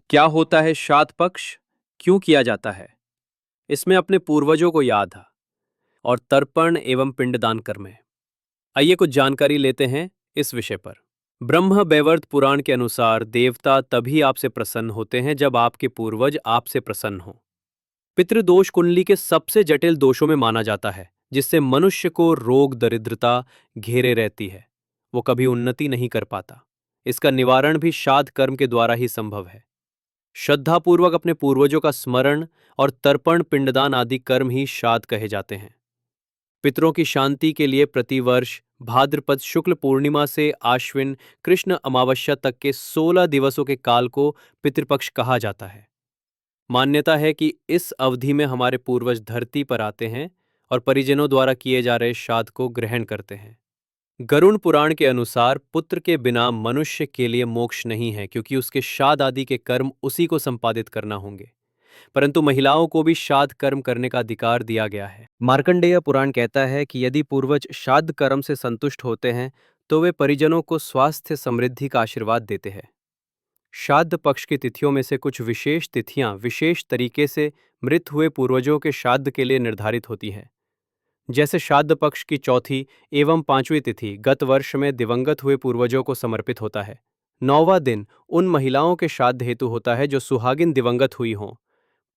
क्या होता है श्राद्ध पक्ष? क्यों किया जाता है? इसमें अपने पूर्वजों को याद है और तर्पण एवं पिंडदान कर्म है। आइए कुछ जानकारी लेते हैं इस विषय पर। ब्रह्म वैवर्त पुराण के अनुसार देवता तभी आपसे प्रसन्न होते हैं जब आपके पूर्वज आपसे प्रसन्न हों। पितृदोष कुंडली के सबसे जटिल दोषों में माना जाता है, जिससे मनुष्य को रोग दरिद्रता घेरे रहती है। वो कभी उन्नति नहीं कर पाता। इसका निवारण भी श्राद्ध कर्म के द्वारा ही संभव है। श्रद्धापूर्वक अपने पूर्वजों का स्मरण और तर्पण पिंडदान आदि कर्म ही श्राद्ध कहे जाते हैं। पितरों की शांति के लिए प्रतिवर्ष भाद्रपद शुक्ल पूर्णिमा से आश्विन कृष्ण अमावस्या तक के 16 दिवसों के काल को पितृपक्ष कहा जाता है। मान्यता है कि इस अवधि में हमारे पूर्वज धरती पर आते हैं और परिजनों द्वारा किए जा रहे श्राद्ध को ग्रहण करते हैं। गरुण पुराण के अनुसार पुत्र के बिना मनुष्य के लिए मोक्ष नहीं है, क्योंकि उसके श्राद्ध आदि के कर्म उसी को संपादित करना होंगे। परंतु महिलाओं को भी श्राद्ध कर्म करने का अधिकार दिया गया है। मार्कंडेय पुराण कहता है कि यदि पूर्वज श्राद्ध कर्म से संतुष्ट होते हैं तो वे परिजनों को स्वास्थ्य समृद्धि का आशीर्वाद देते हैं। श्राद्ध पक्ष की तिथियों में से कुछ विशेष तिथियां विशेष तरीके से मृत हुए पूर्वजों के श्राद्ध के लिए निर्धारित होती हैं। जैसे श्राद्ध पक्ष की चौथी एवं पांचवी तिथि गत वर्ष में दिवंगत हुए पूर्वजों को समर्पित होता है। 9वां दिन उन महिलाओं के श्राद्ध हेतु होता है जो सुहागिन दिवंगत हुई हों।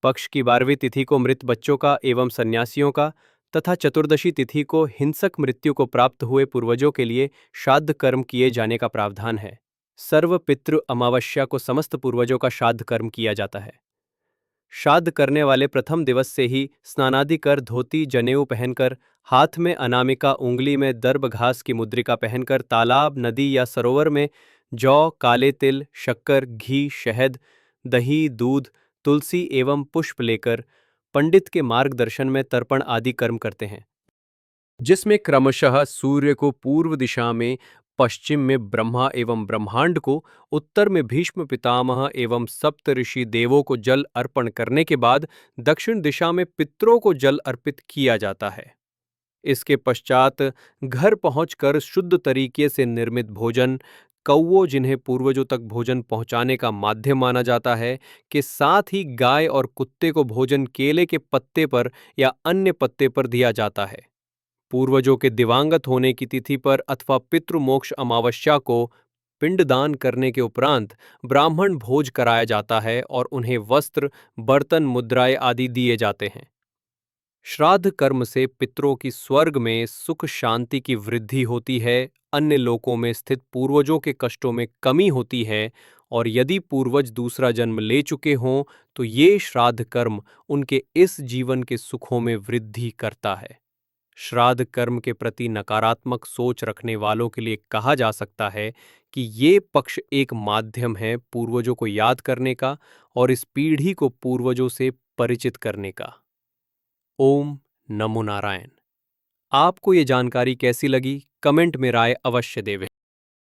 पक्ष की 12वीं तिथि को मृत बच्चों का एवं सन्यासियों का तथा चतुर्दशी तिथि को हिंसक मृत्यु को प्राप्त हुए पूर्वजों के लिए श्राद्ध कर्म किए जाने का प्रावधान है। सर्व पितृ अमावस्या को समस्त पूर्वजों का श्राद्ध कर्म किया जाता है। श्राद्ध करने वाले प्रथम दिवस से ही स्नानादि कर धोती जनेऊ पहनकर, हाथ में अनामिका, उंगली में दर्भ घास की मुद्रिका पहनकर तालाब नदी या सरोवर में जौ काले तिल शक्कर घी शहद दही दूध तुलसी एवं पुष्प लेकर पंडित के मार्गदर्शन में तर्पण आदि कर्म करते हैं, जिसमें क्रमशः सूर्य को पूर्व दिशा में, पश्चिम में ब्रह्मा एवं ब्रह्मांड को, उत्तर में भीष्म पितामह एवं सप्त ऋषि देवों को जल अर्पण करने के बाद दक्षिण दिशा में पितरों को जल अर्पित किया जाता है। इसके पश्चात घर पहुंचकर शुद्ध तरीके से निर्मित भोजन, कौओं जिन्हें पूर्वजों तक भोजन पहुंचाने का माध्यम माना जाता है, के साथ ही गाय और कुत्ते को भोजन केले के पत्ते पर या अन्य पत्ते पर दिया जाता है। पूर्वजों के दिवांगत होने की तिथि पर अथवा पितृमोक्ष अमावस्या को पिंडदान करने के उपरांत ब्राह्मण भोज कराया जाता है और उन्हें वस्त्र बर्तन मुद्राएं आदि दिए जाते हैं। श्राद्ध कर्म से पितरों की स्वर्ग में सुख शांति की वृद्धि होती है, अन्य लोकों में स्थित पूर्वजों के कष्टों में कमी होती है, और यदि पूर्वज दूसरा जन्म ले चुके हों तो ये श्राद्ध कर्म उनके इस जीवन के सुखों में वृद्धि करता है। श्राद्ध कर्म के प्रति नकारात्मक सोच रखने वालों के लिए कहा जा सकता है कि ये पक्ष एक माध्यम है पूर्वजों को याद करने का और इस पीढ़ी को पूर्वजों से परिचित करने का। ओम नमो नारायण। आपको ये जानकारी कैसी लगी? कमेंट में राय अवश्य देवें।